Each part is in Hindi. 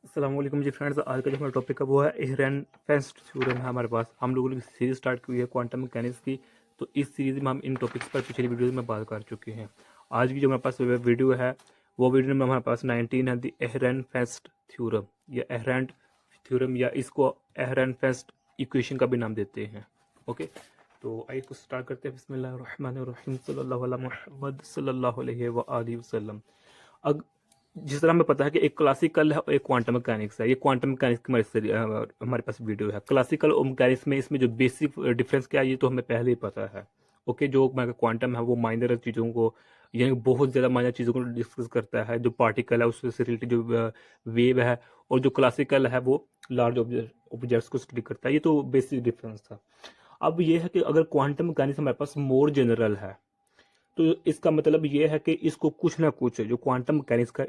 अस्सलाम वालेकुम जी फ्रेंड्स। आज का जो हमारा टॉपिक है वो है एहरेनफेस्ट थ्योरम है हमारे पास। हम लोगों ने सीरीज स्टार्ट की हुई है क्वांटम मैकेनिक्स की। तो इस सीरीज में हम इन टॉपिक्स पर पिछली वीडियो में बात कर चुके हैं। आज की जो हमारे पास वीडियो है वो वीडियो में हमारे पास 19 है, द एहरेनफेस्ट थ्योरम या एहरेंट थ्योरम या इसको एहरेनफेस्ट इक्वेशन का भी नाम देते हैं। ओके, तो आइए कुछ स्टार्ट करते हैं। बिस्मिल्लाहिर्रहमानिर्रहीम सल्लल्लाहु अला मुहम्मद सल्लल्लाहु अलैहि व आलिहि वसल्लम। अग जिस तरह हमें पता है कि एक क्लासिकल है और एक क्वांटम मैकेनिक्स है। ये क्वांटम मैकेनिक्स की हमारे पास वीडियो है। क्लासिकल और मैकेनिक्स में इसमें जो बेसिक डिफरेंस क्या है ये तो हमें पहले ही पता है। ओके, जो क्वांटम है वो माइनर चीज़ों को यानी बहुत ज़्यादा माइनर चीज़ों को डिस्कस करता है। जो पार्टिकल है उससे रिलेटेड जो वेव है, और जो क्लासिकल है वो लार्ज ऑब्जेक्ट्स को स्टडी करता है। ये तो बेसिक डिफरेंस था। अब ये है कि अगर क्वांटम मैकेनिक्स हमारे पास मोर जनरल है तो इसका मतलब ये है कि इसको कुछ ना कुछ जो क्वांटम मैकेनिक्स का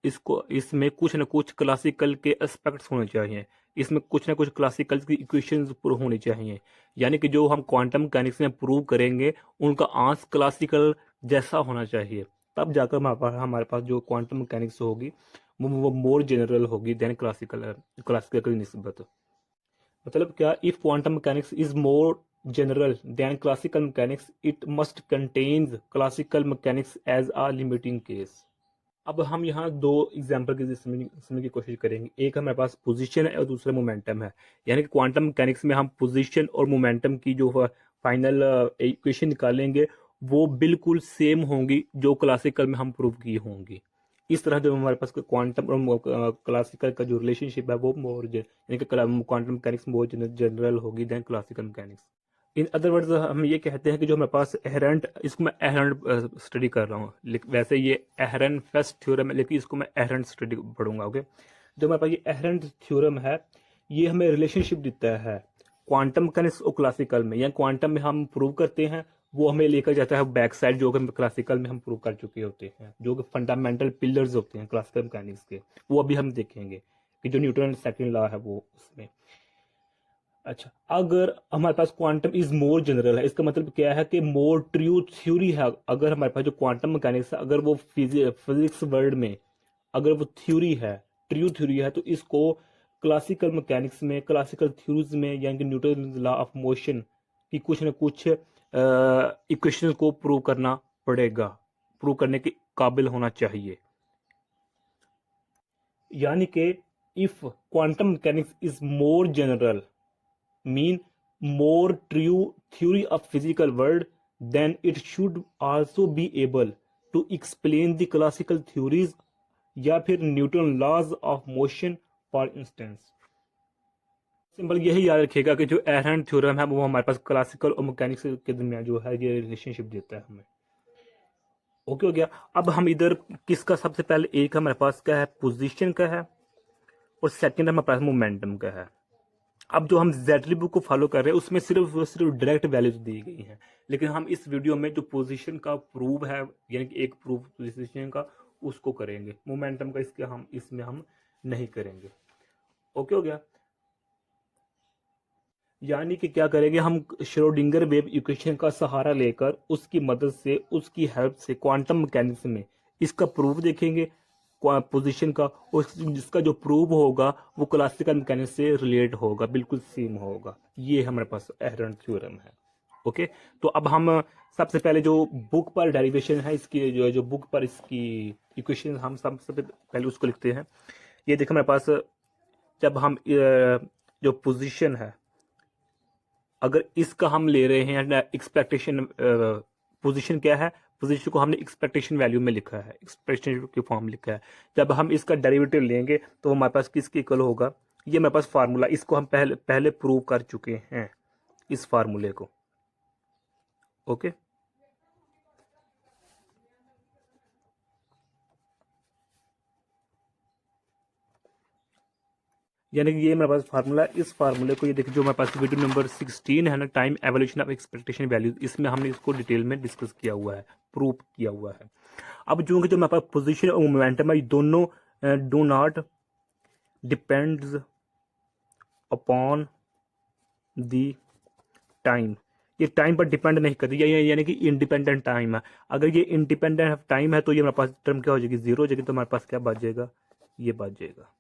इसको इसमें कुछ ना कुछ क्लासिकल के एस्पेक्ट्स होने चाहिए। इसमें कुछ ना कुछ क्लासिकल की इक्वेशंस होनी चाहिए। यानी कि जो हम क्वांटम मैकेनिक्स में प्रूव करेंगे उनका आंस क्लासिकल जैसा होना चाहिए। तब जाकर हमारे पास जो क्वांटम मैकेनिक्स होगी वो मोर जनरल होगी देन क्लासिकल क्लासिकल की निस्बत। मतलब क्या, if quantum mechanics is more general than classical mechanics, it must contains classical mechanics as a limiting case। अब हम यहाँ दो एग्जाम्पल की समझने की कोशिश करेंगे। एक हमारे पास पोजीशन है और दूसरा मोमेंटम है। यानी कि क्वांटम मैकेनिक्स में हम पोजीशन और मोमेंटम की जो फाइनल इक्वेशन निकालेंगे वो बिल्कुल सेम होंगी जो क्लासिकल में हम प्रूव की होंगी। इस तरह जो हमारे पास क्वांटम और क्लासिकल का जो रिलेशनशिप है वो मोर यानी कि क्वांटम मैकेनिक्स मोर जनरल होगी than classical mechanics. In other words हम ये कहते हैं कि जो हमारे पास एहरेंट, इसको मैं एहरेंट स्टडी कर रहा हूँ। वैसे ये एहरेंट फेस्ट थ्योरम है लेकिन इसको मैं एहरेंट स्टडी पढ़ूंगा। ओके, जो हमारे पास ये एहरेंट थ्योरम है ये हमें रिलेशनशिप देता है क्वांटम मैकेनिक्स और क्लासिकल में। या क्वांटम में हम प्रूव करते हैं वो हमें लेकर जाता है बैक साइड जो कि क्लासिकल में हम प्रूव कर चुके होते हैं। जो कि फंडामेंटल पिलर्स होते हैं क्लासिकल मैकेनिक्स के वो अभी हम देखेंगे कि जो न्यूटन सेकंड लॉ है वो उसमें। अच्छा, अगर हमारे पास क्वांटम इज मोर जनरल है इसका मतलब क्या है कि मोर ट्रू थ्योरी है। अगर हमारे पास जो क्वांटम मैकेनिक्स है अगर वो फिजिक्स वर्ल्ड में अगर वो थ्योरी है, ट्रू थ्योरी है, तो इसको क्लासिकल मैकेनिक्स में क्लासिकल थ्योरीज में यानी कि न्यूटन लॉ ऑफ मोशन की कुछ ना कुछ इक्वेशन को प्रूव करना पड़ेगा, प्रूव करने के काबिल होना चाहिए। यानी कि if quantum mechanics is more general mean more true theory of physical world, then it should also be able to explain the classical theories या फिर Newton laws of motion for instance. Simple यही याद रखिएगा कि जो एहरेंट थ्योरम है वो हमारे पास क्लासिकल और मैकेनिक्स के दरमियान जो है ये रिलेशनशिप देता है हमें। ओके हो गया। अब हम इधर किसका सबसे पहले एक हमारे पास क्या है पोजीशन का है और सेकंड हमारे पास मोमेंटम का है। अब जो हम जेटली बुक को फॉलो कर रहे हैं उसमें सिर्फ डायरेक्ट वैल्यूज दी गई हैं, लेकिन हम इस वीडियो में जो पोजीशन का प्रूव है यानी कि एक प्रूव पोजीशन का उसको करेंगे। मोमेंटम का इसमें हम नहीं करेंगे। ओके हो गया। यानी कि क्या करेंगे हम श्रोडिंगर वेव इक्वेशन का सहारा लेकर उसकी मदद से उसकी हेल्प से क्वांटम मैकेनिक्स में इसका प्रूफ देखेंगे पोजीशन का, और जिसका जो प्रूव होगा वो क्लासिकल मैकेनिक्स से रिलेट होगा, बिल्कुल सेम होगा। ये हमारे पास एहरेंट थ्योरम है। ओके, तो अब हम सबसे पहले जो बुक पर डेरिवेशन है इसकी जो बुक पर इसकी इक्वेशन हम सबसे पहले उसको लिखते हैं। ये देखो हमारे पास जब हम जो पोजीशन है अगर इसका हम ले रहे हैं एक्सपेक्टेशन, पोजीशन क्या है, पोजीशन को हमने एक्सपेक्टेशन वैल्यू में लिखा है, एक्सपेक्टेशन की फॉर्म लिखा है। जब हम इसका डेरिवेटिव लेंगे तो हमारे पास किसके इक्वल होगा, ये मेरे पास फार्मूला, इसको हम पहले प्रूव कर चुके हैं इस फार्मूले को। ओके, यानी कि ये मेरे पास फार्मूला, इस फार्मूले को ये देखिए जो मेरे पास वीडियो नंबर 16 है ना, time evolution of expectation values, इसमें हमने इसको डिटेल में डिस्कस किया हुआ है, प्रूव किया हुआ है। अब जो मेरे पास पोजीशन और मोमेंटम है दोनों do not depends upon the time. ये टाइम पर डिपेंड नहीं करती, यानी कि इंडिपेंडेंट टाइम है। अगर ये इंडिपेंडेंट टाइम है तो ये मेरे पास टर्म क्या हो जाएगी, जीरो हो जाएगी। तो हमारे पास क्या बच जाएगा, ये बच जाएगा।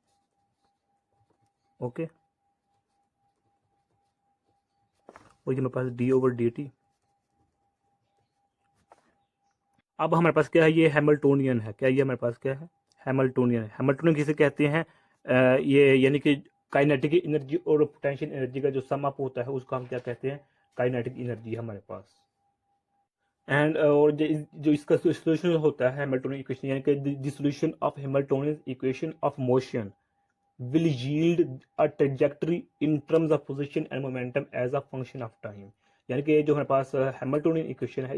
ओके, और ये मेरे पास d/dt। अब हमारे पास क्या है, ये हैमिल्टोनियन है। क्या ये हमारे पास क्या है, हैमिल्टोनियन है। हैमिल्टोनियन किसे कहते हैं, ये यानी कि काइनेटिक एनर्जी और पोटेंशियल एनर्जी का जो सम अप होता है उसको हम क्या कहते हैं, काइनेटिक एनर्जी हमारे पास। एंड और जो इसका सोल्यूशन होता है हैमिल्टोनियन इक्वेशन, यानी कि the solution of Hamiltonian equation of motion will yield a trajectory in terms of position and momentum as a function of time। यानी कि जो हमारे पास हैमिल्टोनियन इक्वेशन है,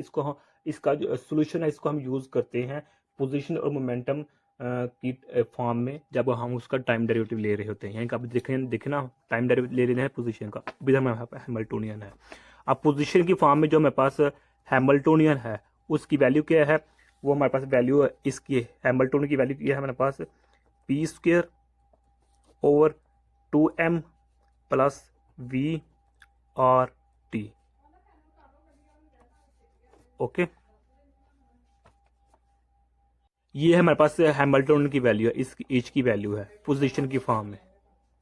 इसका जो सोल्यूशन है इसको हम यूज करते हैं पोजीशन और मोमेंटम की फॉर्म में, जब हम उसका टाइम डेरिवेटिव ले रहे होते हैं। यानी कि आप देखें ना, टाइम डेरिवेटिव ले रहे हैं पोजीशन का, भी हमारे पास हैमिल्टोनियन है। अब पोजीशन की फॉर्म में जो हमारे पास हैमिल्टोनियन है उसकी वैल्यू क्या है, वो हमारे पास वैल्यू इसकी हैमिल्टोनियन की वैल्यू क्या है हमारे पास, p² over 2m plus v और t। ओके, ये हमारे पास हैमिल्टन की वैल्यू है, इसकी एच की वैल्यू है पोजीशन की फॉर्म में।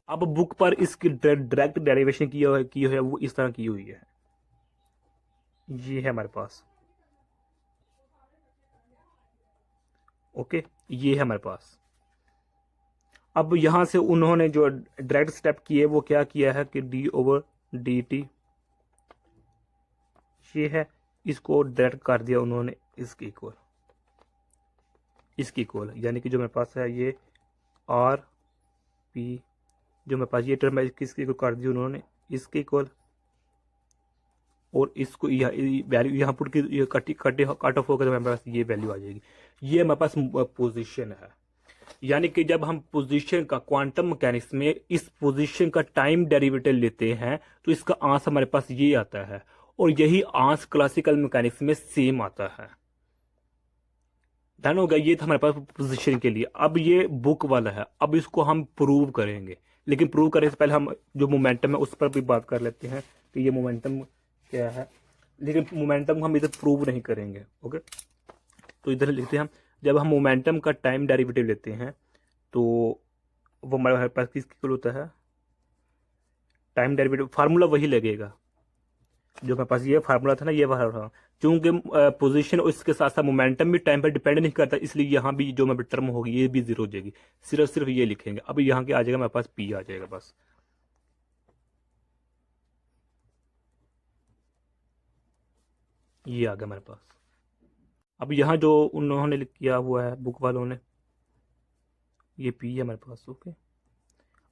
अब बुक पर इसकी डायरेक्ट डेरिवेशन की है वो इस तरह की हुई है, ये है हमारे पास। ओके, ये है हमारे पास। अब यहां से उन्होंने जो डायरेक्ट स्टेप किए वो क्या किया है कि d/dt ये है, इसको डायरेक्ट कर दिया उन्होंने इसके इक्वल, यानी कि जो मेरे पास है ये आर पी, जो मेरे पास ये टर्म है किसके इक्वल कर दी उन्होंने, इसके इक्वल, और इसको वैल्यू यहाँ पुट की कट ऑफ होकर मेरे पास ये वैल्यू आ जाएगी। ये हमारे पास पोजीशन है। यानी कि जब हम पोजीशन का क्वांटम मैकेनिक्स में इस पोजीशन का टाइम डेरिवेटिव लेते हैं तो इसका आंसर हमारे पास ये आता है, और यही आंसर क्लासिकल मैकेनिक्स में सेम आता है। डन हो गया, ये था हमारे पास पोजीशन के लिए। अब ये बुक वाला है, अब इसको हम प्रूव करेंगे, लेकिन प्रूव करने से पहले हम जो मोमेंटम है उस पर भी बात कर लेते हैं कि ये मोमेंटम क्या है, लेकिन मोमेंटम हम इधर प्रूव नहीं करेंगे। ओके, तो इधर लिखते हैं हम, जब हम मोमेंटम का टाइम डेरिवेटिव लेते हैं तो वो हमारे पास किसके इक्वल होता है, टाइम डेरिवेटिव फार्मूला वही लगेगा जो मेरे पास ये फार्मूला था ना, ये वाला। चूंकि पोजीशन और इसके साथ साथ मोमेंटम भी टाइम पर डिपेंड नहीं करता, इसलिए यहाँ भी जो मेरे टर्म होगी ये भी जीरो हो जाएगी। सिर्फ ये लिखेंगे। अब यहाँ के आ जाएगा मेरे पास पी आ जाएगा बस। ये आ गया मेरे पास। अब यहाँ जो उन्होंने किया हुआ है बुक वालों ने, ये पी है मेरे पास। ओके,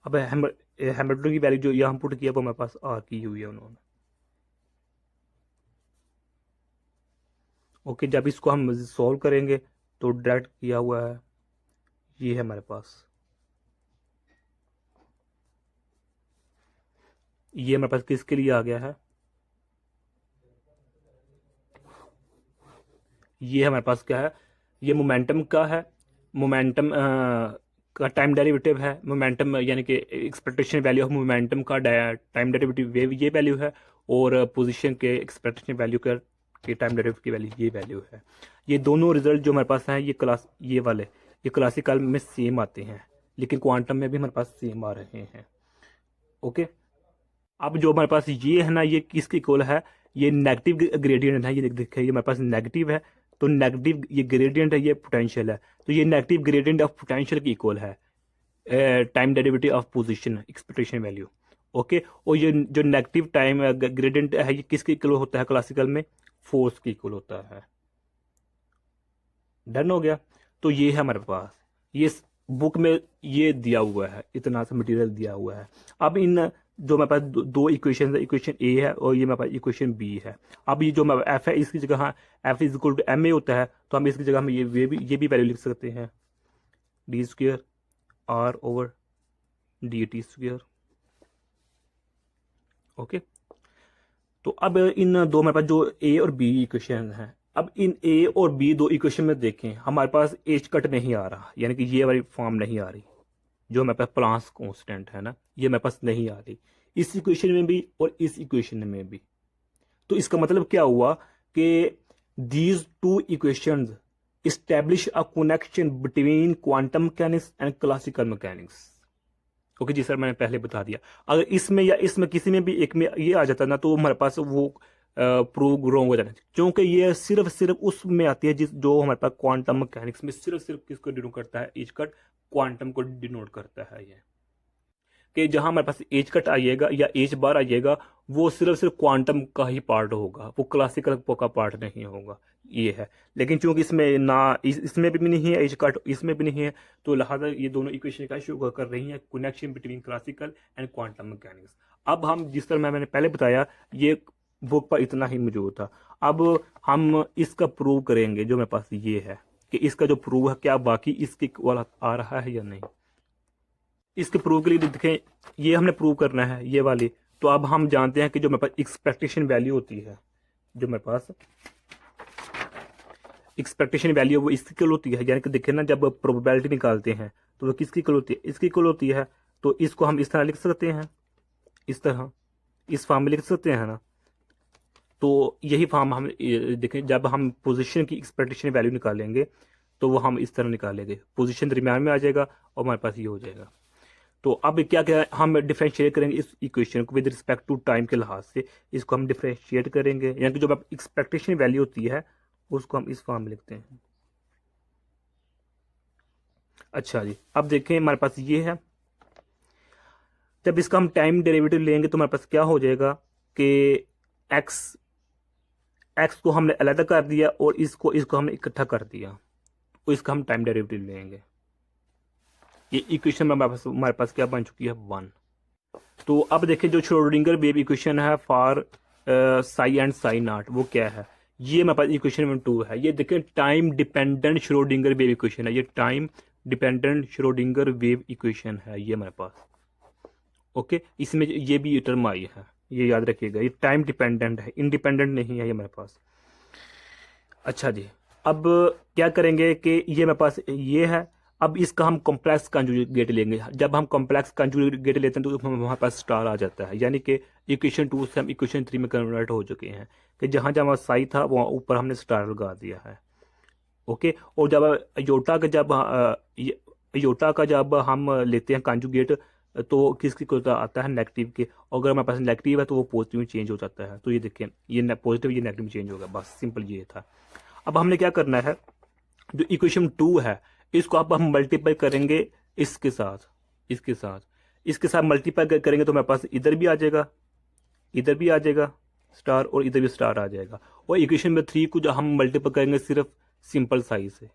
अब हैमिल्टन की वैल्यू जो यहाँ पुट किया वो मेरे पास आर की हुई है उन्होंने। ओके, जब इसको हम सॉल्व करेंगे तो डायरेक्ट किया हुआ है, ये है हमारे पास, ये हमारे पास किसके लिए आ गया है, ये हमारे पास क्या है, ये मोमेंटम का है। मोमेंटम का टाइम डेरिवेटिव है, मोमेंटम यानी कि एक्सपेक्टेशन वैल्यू ऑफ मोमेंटम का टाइम डेरिवेटिव ये वैल्यू है, और पोजीशन के एक्सपेक्टेशन वैल्यू के टाइम डेरिवेटिव की वैल्यू ये वैल्यू है। ये दोनों रिजल्ट जो हमारे पास हैं ये वाले ये क्लासिकल में सेम आते हैं, लेकिन क्वांटम में भी हमारे पास सेम आ रहे हैं। ओके, अब जो हमारे पास ये है ना, ये किसकी इक्वल है, ये नेगेटिव ग्रेडियंट है। ये देखिए, ये हमारे पास नेगेटिव है, तो नेगेटिव ये ग्रेडियंट है, ये पोटेंशियल है, तो ये नेगेटिव ग्रेडियंट ऑफ पोटेंशियल की इक्वल है time derivative of position expectation value. Okay, और ये जो नेगेटिव टाइम ग्रेडियंट है ये किसके इक्वल होता है क्लासिकल में, फोर्स की इक्वल होता है। डन हो गया। तो ये है हमारे पास, ये बुक में ये दिया हुआ है, इतना सा मटेरियल दिया हुआ है। अब इन जो मेरे पास दो इक्वेशन है, इक्वेशन ए है और ये मेरे पास इक्वेशन बी है। अब ये जो एफ है इसकी जगह F is equal to M A होता है, तो हम इसकी जगह हम ये भी वैल्यू लिख सकते हैं, d² are over dt²। Okay, तो अब इन दो हमारे पास जो ए और बी इक्वेशन है, अब इन ए और बी दो इक्वेशन में देखें हमारे पास एच कट नहीं आ रहा, यानी कि ये वाली फॉर्म नहीं आ रही, जो हमारे पास प्लांस कांस्टेंट है ना, ये मेरे पास नहीं आ रही इस इक्वेशन में भी और इस इक्वेशन में भी। तो इसका मतलब क्या हुआ कि these two equations establish a connection between quantum mechanics and classical mechanics. Okay जी सर, मैंने पहले बता दिया। अगर इसमें या इसमें किसी में भी एक में ये आ जाता ना, तो हमारे पास वो प्रूव रॉन्ग हो जाना चाहिए, क्योंकि ये सिर्फ सिर्फ उसमें आती है जिस जो हमारे पास क्वांटम मैकेनिक्स में सिर्फ सिर्फ किसको डिनोट करता है, एज कट क्वांटम को डिनोट करता है ये। कि जहां हमारे पास एज कट आइएगा या एज बार आइएगा, वो सिर्फ सिर्फ क्वांटम का ही पार्ट होगा, वो क्लासिकल का पार्ट नहीं होगा, ये है। लेकिन चूंकि इसमें ना इसमें भी नहीं है एज कट, इसमें भी नहीं है, तो लिहाजा ये दोनों इक्वेशन का शो कर रही है connection between classical and quantum mechanics. अब हम जिस तरह मैंने पहले बताया, ये बुक पर इतना ही मौजूद था। अब हम इसका प्रूव करेंगे, जो मेरे पास ये है कि इसका जो प्रूव है क्या बाकी इसके वाला आ रहा है या नहीं। इसके प्रूव के लिए देखें, ये हमने प्रूव करना है ये वाली। तो अब हम जानते हैं कि जो मेरे पास एक्सपेक्टेशन वैल्यू होती है, जो मेरे पास एक्सपेक्टेशन वैल्यू वो इसकी इक्वल होती है, यानी कि देखें ना, जब प्रोबेबिलिटी निकालते हैं तो वो किसकी इक्वल होती है, इसकी इक्वल होती है। तो इसको हम इस तरह लिख सकते हैं, इस तरह इस फॉर्म में लिख सकते हैं ना। तो यही फॉर्म हम देखें, जब हम पोजीशन की एक्सपेक्टेशन वैल्यू निकालेंगे तो वो हम इस तरह निकालेंगे, पोजीशन दरमियान में आ जाएगा और हमारे पास ये हो जाएगा। तो अब क्या क्या हम डिफरेंशिएट करेंगे इस इक्वेशन को विद रिस्पेक्ट टू टाइम के लिहाज से, इसको हम डिफरेंशिएट करेंगे, यानी कि जो एक्सपेक्टेशन वैल्यू होती है उसको हम इस फॉर्म में लिखते हैं। अच्छा जी, अब देखें हमारे पास ये है, जब इसका हम टाइम डेरिवेटिव लेंगे तो हमारे पास क्या हो जाएगा कि एक्स एक्स को हमने अलग कर दिया और इसको इसको हमने इकट्ठा कर दिया, तो इसका हम टाइम डेरिवेटिव लेंगे। ये इक्वेशन में हमारे पास क्या बन चुकी है, 1। तो अब देखिए, जो श्रोडिंगर वेव इक्वेशन है for Sai and Sai not, वो क्या है, ये हमारे पास इक्वेशन नंबर 2 है। ये देखें, time dependent Schrodinger wave equation है, ये time dependent Schrodinger wave equation है ये हमारे पास। ओके, इसमें ये भी टर्म आई है, ये याद रखिएगा, ये टाइम डिपेंडेंट है, इंडिपेंडेंट नहीं है ये हमारे पास। अच्छा जी, अब क्या करेंगे कि ये मेरे पास ये है। अब इसका हम कॉम्प्लेक्स कंजुगेट लेंगे। जब हम कॉम्प्लेक्स कंजुगेट लेते हैं तो हमारे पास स्टार आ जाता है, यानी कि इक्वेशन 2 से हम इक्वेशन 3 में कन्वर्ट हो चुके हैं, कि जहाँ जहाँ साई था वहाँ ऊपर हमने स्टार लगा दिया है। ओके, और जब योटा का जब हम लेते हैं कंजुगेट, तो किसकी आता है, नेगेटिव के। और अगर हमारे पास नेगेटिव है तो वो पॉजिटिव में चेंज हो जाता है। तो ये देखें, ये पॉजिटिव ये नेगेटिव में चेंज होगा, बस सिंपल ये था। अब हमने क्या करना है, जो इक्वेशन 2 है इसको अब हम मल्टीप्लाई करेंगे इसके साथ, इसके साथ मल्टीप्लाई करेंगे तो हमारे पास इधर भी आ जाएगा, इधर भी आ जाएगा स्टार, और इधर भी स्टार आ जाएगा। और इक्वेशन में 3 को जो हम मल्टीप्लाई करेंगे सिर्फ सिंपल साइज से,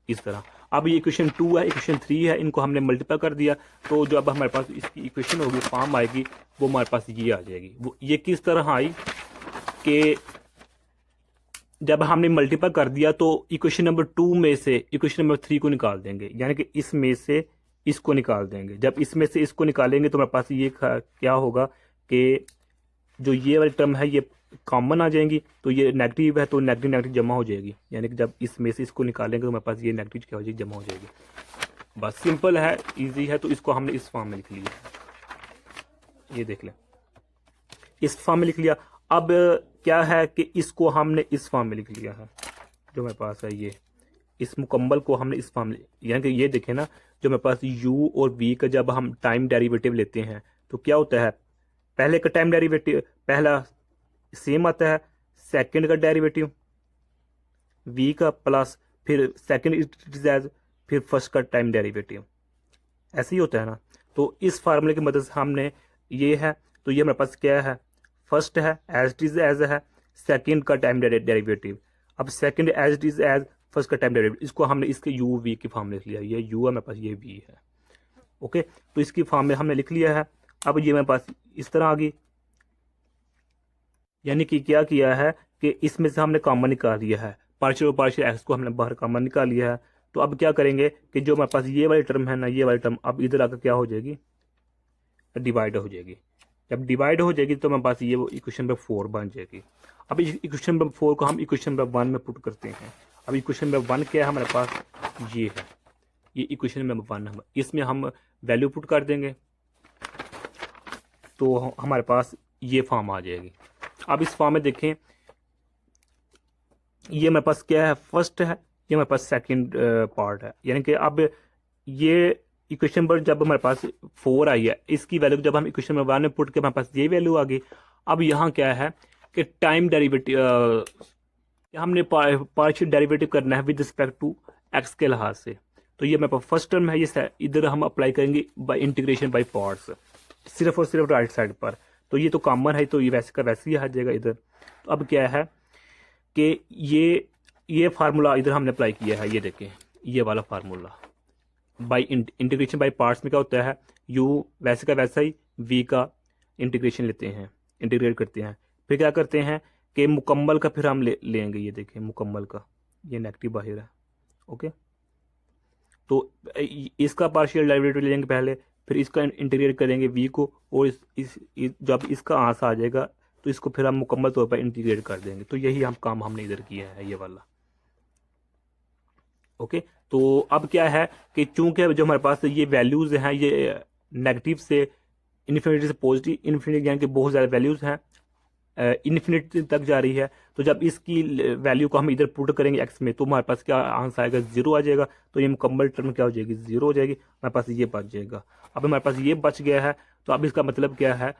इस तरह। अब ये इक्वेशन 2 है, इक्वेशन 3 है, इनको हमने मल्टीप्लाई कर दिया, तो जो अब हमारे पास इसकी इक्वेशन होगी, फॉर्म आएगी, वो हमारे पास ये आ जाएगी। वो ये किस तरह आई कि जब हमने मल्टीप्लाई कर दिया तो इक्वेशन नंबर 2 में से इक्वेशन नंबर 3 को निकाल देंगे, यानी कि इसमें से इसको निकाल देंगे। जब इसमें से इसको निकालेंगे तो हमारे पास ये क्या होगा कि जो ये वाली टर्म है ये कॉमन आ जाएंगी, तो ये नेगेटिव है तो नेगेटिव नेगेटिव जमा हो जाएगी, यानी कि जब इसमें से इसको निकालेंगे तो हमारे पास ये नेगेटिव क्या हो जाएगी, जमा हो जाएगी। बस सिंपल है, इजी है। तो इसको हमने इस फॉर्म में लिख लिया, ये देख लें, इस फॉर्म में लिख लिया। अब क्या है कि इसको हमने इस फॉर्म में लिख लिया है, जो मेरे पास है ये, इस मुकम्मल को हमने इस फॉर्म में, यानी कि ये देखें ना, जो मेरे पास u और v का जब हम टाइम डेरिवेटिव लेते हैं तो क्या होता है, पहले का टाइम डेरिवेटिव पहला सेम आता है, सेकंड का डेरिवेटिव v का प्लस फिर सेकंड इज एज, फिर फर्स्ट का टाइम डेरिवेटिव, ऐसे ही होता है ना। तो इस फार्मूले की मदद से हमने ये है, तो ये मेरे पास क्या है, फर्स्ट है एज इट इज एज है, सेकंड का टाइम डेरिवेटिव, अब second as it is as, first का टाइम डेरिवेटिव, इसको हमने इसके यू वी की फॉर्म में लिख लिया, ये यू है मेरे पास, ये वी है। ओके, तो इसकी फॉर्म में हमने लिख लिया है। अब ये मेरे पास इस तरह आ गई, यानी कि क्या किया है कि इसमें से हमने कॉमन निकाल लिया है, पार्शियल और पार्शियल एक्स को हमने बाहर कॉमन निकाल लिया है। तो अब क्या करेंगे कि जो मेरे पास ये वाली टर्म है ना, ये वाली टर्म अब इधर आकर क्या हो जाएगी, डिवाइड हो जाएगी। जब डिवाइड हो जाएगी तो हमारे पास ये वो इक्वेशन नंबर 4 बन जाएगी। अब इक्वेशन नंबर 4 को हम इक्वेशन नंबर 1 में पुट करते हैं। अब इक्वेशन नंबर 1 क्या है हमारे पास, ये है, ये इक्वेशन नंबर 1 है, इसमें हम वैल्यू पुट कर देंगे तो हमारे पास ये फॉर्म आ जाएगी। अब इस फॉर्म में देखें, ये मेरे पास क्या है, फर्स्ट है, ये मेरे पास सेकंड पार्ट है, यानी कि अब ये इक्वेशन नंबर जब हमारे पास 4 आई है, इसकी वैल्यू जब हम इक्वेशन नंबर 1 में पुट के हमारे पास ये वैल्यू आ गई। अब यहाँ क्या है कि टाइम डेरिवेटिव हमने पार्शियल डेरिवेटिव करना है विद रिस्पेक्ट टू एक्स के लिहाज से। तो ये मेरे पास फर्स्ट टर्म है, ये इधर हम अप्लाई करेंगे बाय इंटीग्रेशन बाय पार्ट्स, सिर्फ और सिर्फ राइट साइड पर। तो ये तो कॉमन है, तो ये वैसे का वैसे ही आ जाएगा इधर। तो अब क्या है कि ये फार्मूला इधर हमने अप्लाई किया है, ये देखें ये वाला formula by integration by parts में क्या होता है, यू वैसे का वैसा ही वी का इंटीग्रेशन लेते हैं, इंटीग्रेट करते हैं, फिर क्या करते हैं कि मुकम्मल का फिर हम लेंगे, ये देखें मुकम्मल का, ये नेगेटिव बाहर है। ओके, तो इसका पार्शियल डेरिवेटिव ले लेंगे पहले, फिर इसका इंटीग्रेट करेंगे वी को, और जब इसका आंसर आ जाएगा तो इसको फिर हम मुकम्मल तौर पर इंटीग्रेट कर देंगे। तो यही हम काम हमने इधर किया है, ये वाला। ओके, तो अब क्या है कि चूंकि जो हमारे पास ये वैल्यूज हैं, ये नेगेटिव से इन्फिनिटी से पॉजिटिव, इन्फिनिटी यानी कि बहुत ज़्यादा वैल्यूज हैं, इन्फिनिटी तक जा रही है। तो जब इसकी वैल्यू को हम इधर पुट करेंगे एक्स में, तो हमारे पास क्या आंसर आएगा, 0 आ जाएगा। तो ये मुकम्मल टर्म क्या हो जाएगी, 0 हो जाएगी, हमारे पास ये बच जाएगा। अब हमारे पास ये बच गया है, तो अब इसका मतलब क्या है,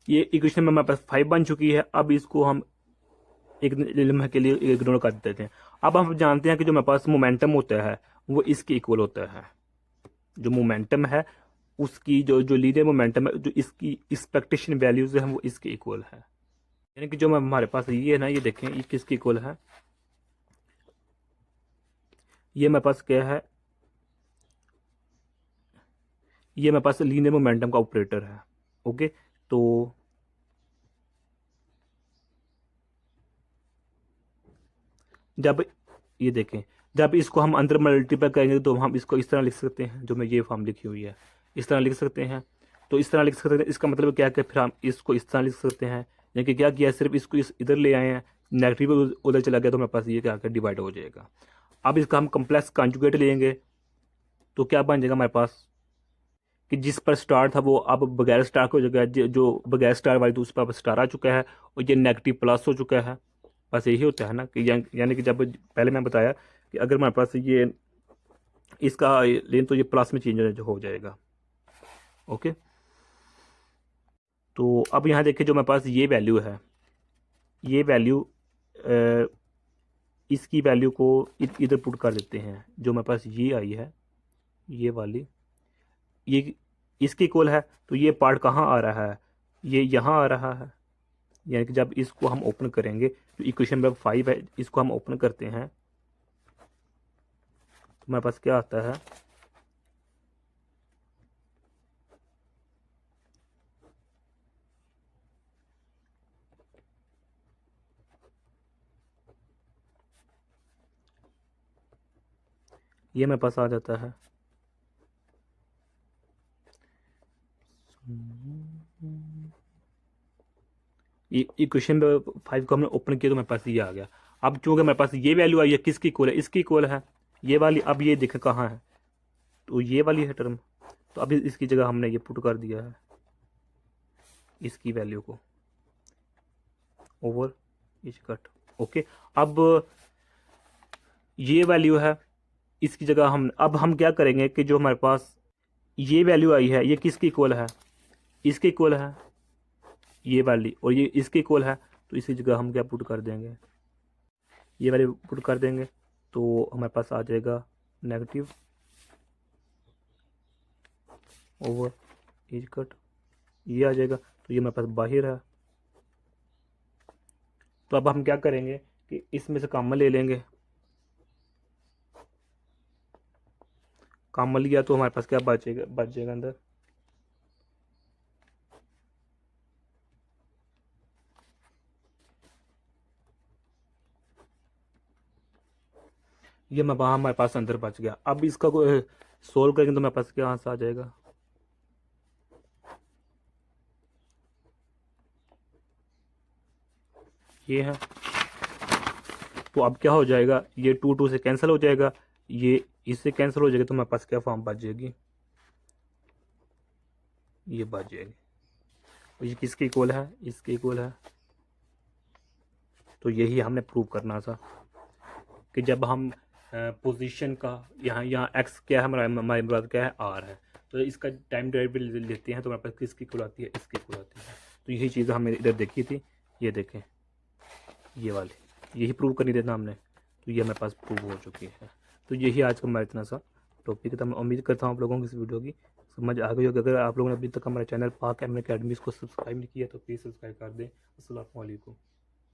ये इक्वेशन में हमारे पास 5 बन चुकी है। अब इसको हम एक लम्हे के लिए इग्नोर कर देते हैं। अब हम जानते हैं कि जो हमारे पास मोमेंटम होता है वो इसके इक्वल होता है। जो मोमेंटम है उसकी जो लीनियर मोमेंटम है, जो इसकी एक्सपेक्टेशन वैल्यूज है वो इसके इक्वल है। यानी कि जो हमारे पास ये है ना, ये देखें ये किसके इक्वल है, ये मेरे पास क्या है, ये मेरे पास लीनियर मोमेंटम का ऑपरेटर है। ओके, तो जब ये देखें, जब इसको हम अंदर मल्टीप्लाई करेंगे तो हम इसको इस तरह लिख सकते हैं, जो मैं ये फॉर्म लिखी हुई है इस तरह लिख सकते हैं। तो इस तरह लिख सकते हैं, इसका मतलब क्या है कि फिर हम इसको इस तरह लिख सकते हैं। यानी कि क्या किया, सिर्फ इसको इधर ले आए हैं, नेगेटिव उधर चला गया, तो हमारे पास ये क्या डिवाइड हो जाएगा। अब इसका हम कम्प्लेक्स कॉन्जुगेट लेंगे, तो क्या बन जाएगा हमारे पास कि जिस पर स्टार था वो अब बगैर स्टार हो जाएगा, जो बगैर स्टार वाली तो उस पर अब स्टार आ चुका है, और ये नेगेटिव प्लस हो चुका है। बस यही होता है ना कि यानी कि जब पहले मैं बताया कि अगर हमारे पास ये इसका लेन, तो ये प्लस में चेंज हो जाएगा। ओके, तो अब यहाँ देखिए जो मेरे पास ये वैल्यू है, ये वैल्यू इसकी वैल्यू को इधर पुट कर देते हैं। जो मेरे पास ये आई है, ये वाली, ये इसके इक्वल है, तो ये पार्ट कहाँ आ रहा है, ये यहाँ आ रहा है। यानी कि जब इसको हम ओपन करेंगे, तो इक्वेशन नंबर 5 है, इसको हम ओपन करते हैं, तो हमारे पास क्या आता है, ये मेरे पास आ जाता है। इक्वेशन 5 को हमने ओपन किया तो मेरे पास ये आ गया। अब चूंकि मेरे पास ये वैल्यू आई है, किसकी इक्वल है, इसकी इक्वल है, ये वाली। अब ये देखें कहाँ है, तो ये वाली है टर्म, तो अब इसकी जगह हमने ये पुट कर दिया है इसकी वैल्यू को ओवर इच कट। ओके, अब ये वैल्यू है, इसकी जगह हम क्या करेंगे कि जो हमारे पास ये वैल्यू आई है, ये किसकी इक्वल है, इसके इक्वल है ये वाली, और ये इसके इक्वल है, तो इसी जगह हम क्या पुट कर देंगे, ये वाली पुट कर देंगे, तो हमारे पास आ जाएगा नेगेटिव ओवर इज कट, ये आ जाएगा। तो ये मेरे पास बाहर है। तो अब हम क्या करेंगे कि इसमें से कॉमन ले लेंगे, कॉमन लिया तो हमारे पास क्या बच जाएगा अंदर, ये मैं वहाँ हमारे पास अंदर बच गया। अब इसका सोल्व करेंगे तो मेरे पास क्या आंसर आ जाएगा, ये है। तो अब क्या हो जाएगा, ये 2 से कैंसिल हो जाएगा, ये इससे कैंसिल हो जाएगा, तो मेरे पास क्या फॉर्म बच जाएगी, ये बच जाएगी। और ये किसके इक्वल है, इसके इक्वल है। तो यही हमने प्रूव करना था कि जब हम पोजीशन का, यहाँ एक्स क्या है हमारे पास क्या है आर है, तो इसका टाइम डेरिवेटिव लेते हैं तो हमारे पास किसकी इक्वल आती है, इसकी इक्वल आती है। तो यही चीज़ हमने इधर देखी थी, ये देखें ये वाली, यही प्रूव करनी देना हमने, तो ये हमारे पास प्रूव हो चुकी है। तो यही आज का हमारा इतना सा टॉपिक था। मैं उम्मीद करता हूँ आप लोगों को इस वीडियो की समझ आ गई होगी। अगर आप लोगों ने अभी तक हमारे चैनल पाक एम अकेडमीज़ को सब्सक्राइब नहीं किया तो प्लीज़ सब्सक्राइब कर दें। अस्सलाम वालेकुम।